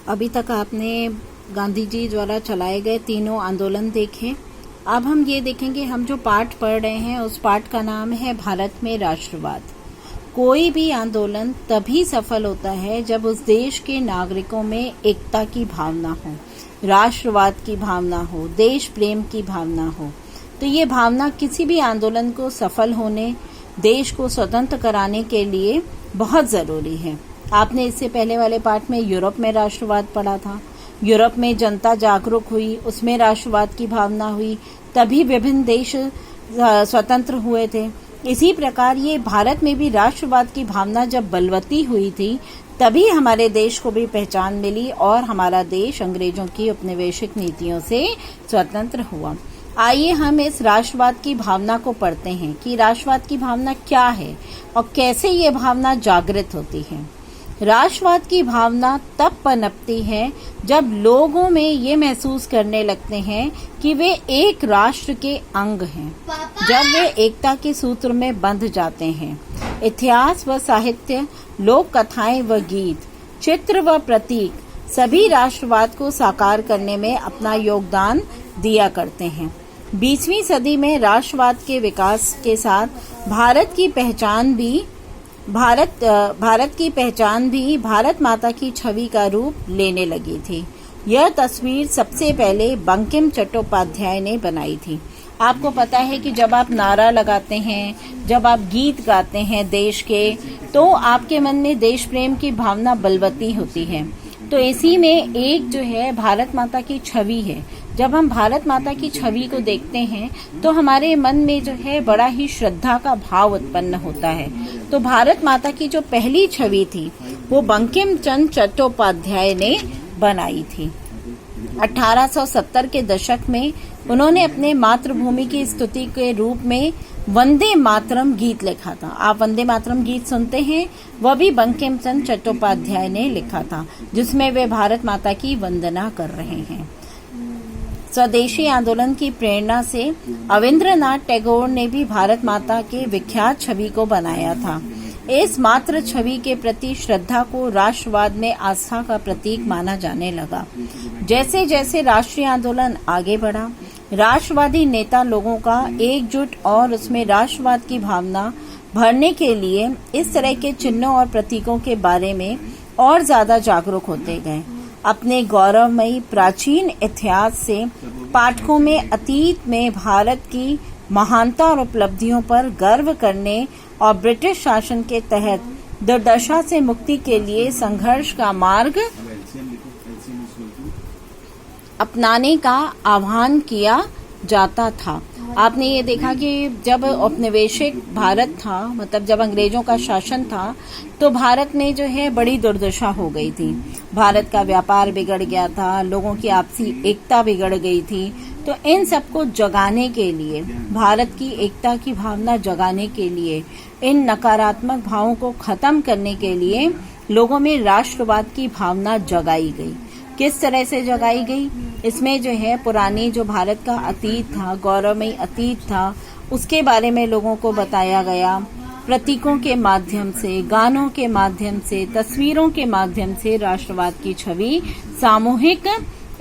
अभी तक आपने गांधी जी द्वारा चलाए गए तीनों आंदोलन देखे। अब हम ये देखेंगे, हम जो पाठ पढ़ रहे हैं उस पाठ का नाम है भारत में राष्ट्रवाद। कोई भी आंदोलन तभी सफल होता है जब उस देश के नागरिकों में एकता की भावना हो, राष्ट्रवाद की भावना हो, देश प्रेम की भावना हो। तो ये भावना किसी भी आंदोलन को सफल होने, देश को स्वतंत्र कराने के लिए बहुत जरूरी है। आपने इससे पहले वाले पाठ में यूरोप में राष्ट्रवाद पढ़ा था। यूरोप में जनता जागरूक हुई, उसमें राष्ट्रवाद की भावना हुई, तभी विभिन्न देश स्वतंत्र हुए थे। इसी प्रकार ये भारत में भी राष्ट्रवाद की भावना जब बलवती हुई थी, तभी हमारे देश को भी पहचान मिली और हमारा देश अंग्रेजों की औपनिवेशिक नीतियों से स्वतंत्र हुआ। आइए हम इस राष्ट्रवाद की भावना को पढ़ते हैं कि राष्ट्रवाद की भावना क्या है और कैसे ये भावना जागृत होती है। राष्ट्रवाद की भावना तब पनपती है जब लोगों में ये महसूस करने लगते हैं कि वे एक राष्ट्र के अंग हैं, जब वे एकता के सूत्र में बंध जाते हैं। इतिहास व साहित्य, लोक कथाएं व गीत, चित्र व प्रतीक सभी राष्ट्रवाद को साकार करने में अपना योगदान दिया करते हैं। 20वीं सदी में राष्ट्रवाद के विकास के साथ भारत की पहचान भी भारत माता की छवि का रूप लेने लगी थी। यह तस्वीर सबसे पहले बंकिम चट्टोपाध्याय ने बनाई थी। आपको पता है कि जब आप नारा लगाते हैं, जब आप गीत गाते हैं देश के, तो आपके मन में देश प्रेम की भावना बलवती होती है। तो इसी में एक जो है भारत माता की छवि है। जब हम भारत माता की छवि को देखते हैं तो हमारे मन में जो है बड़ा ही श्रद्धा का भाव उत्पन्न होता है। तो भारत माता की जो पहली छवि थी वो बंकिम चंद्र चट्टोपाध्याय ने बनाई थी। 1870 के दशक में उन्होंने अपने मातृभूमि की स्तुति के रूप में वंदे मातरम गीत लिखा था। आप वंदे मातरम गीत सुनते हैं, वह भी बंकिम चंद्र चट्टोपाध्याय ने लिखा था, जिसमें वे भारत माता की वंदना कर रहे हैं। स्वदेशी आंदोलन की प्रेरणा से रविंद्रनाथ टैगोर ने भी भारत माता के विख्यात छवि को बनाया था। इस मातृ छवि के प्रति श्रद्धा को राष्ट्रवाद में आस्था का प्रतीक माना जाने लगा। जैसे जैसे राष्ट्रीय आंदोलन आगे बढ़ा, राष्ट्रवादी नेता लोगों का एकजुट और उसमें राष्ट्रवाद की भावना भरने के लिए इस तरह के चिन्हों और प्रतीकों के बारे में और ज्यादा जागरूक होते गए। अपने गौरवमयी प्राचीन इतिहास से पाठकों में अतीत में भारत की महानता और उपलब्धियों पर गर्व करने और ब्रिटिश शासन के तहत दुर्दशा से मुक्ति के लिए संघर्ष का मार्ग अपनाने का आह्वान किया जाता था। आपने ये देखा कि जब औपनिवेशिक भारत था, मतलब जब अंग्रेजों का शासन था, तो भारत में जो है बड़ी दुर्दशा हो गई थी। भारत का व्यापार बिगड़ गया था, लोगों की आपसी एकता बिगड़ गई थी। तो इन सबको जगाने के लिए, भारत की एकता की भावना जगाने के लिए, इन नकारात्मक भावों को खत्म करने के लिए लोगों में राष्ट्रवाद की भावना जगाई गई। किस तरह से जगाई गई? इसमें जो है पुरानी जो भारत का अतीत था, गौरवमयी अतीत था, उसके बारे में लोगों को बताया गया। प्रतीकों के माध्यम से, गानों के माध्यम से, तस्वीरों के माध्यम से राष्ट्रवाद की छवि, सामूहिक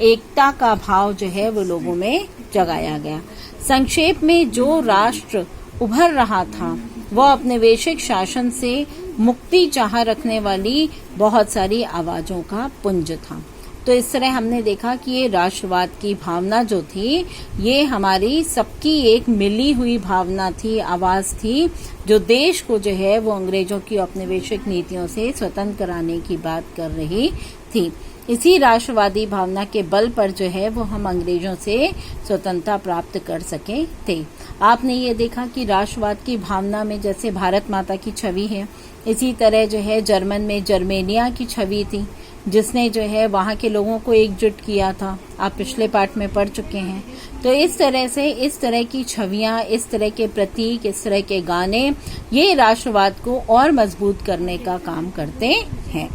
एकता का भाव जो है वो लोगों में जगाया गया। संक्षेप में जो राष्ट्र उभर रहा था वह औपनिवेशिक शासन से मुक्ति चाह रखने वाली बहुत सारी आवाजों का पुंज था। तो इस तरह हमने देखा कि ये राष्ट्रवाद की भावना जो थी, ये हमारी सबकी एक मिली हुई भावना थी, आवाज थी, जो देश को जो है वो अंग्रेजों की औपनिवेशिक नीतियों से स्वतंत्र कराने की बात कर रही थी। इसी राष्ट्रवादी भावना के बल पर जो है वो हम अंग्रेजों से स्वतंत्रता प्राप्त कर सके थे। आपने ये देखा कि राष्ट्रवाद की भावना में जैसे भारत माता की छवि है, इसी तरह जो है जर्मन में जर्मेनिया की छवि थी, जिसने जो है वहां के लोगों को एकजुट किया था। आप पिछले पाठ में पढ़ चुके हैं। तो इस तरह से इस तरह की छवियां, इस तरह के प्रतीक, इस तरह के गाने, ये राष्ट्रवाद को और मजबूत करने का काम करते हैं।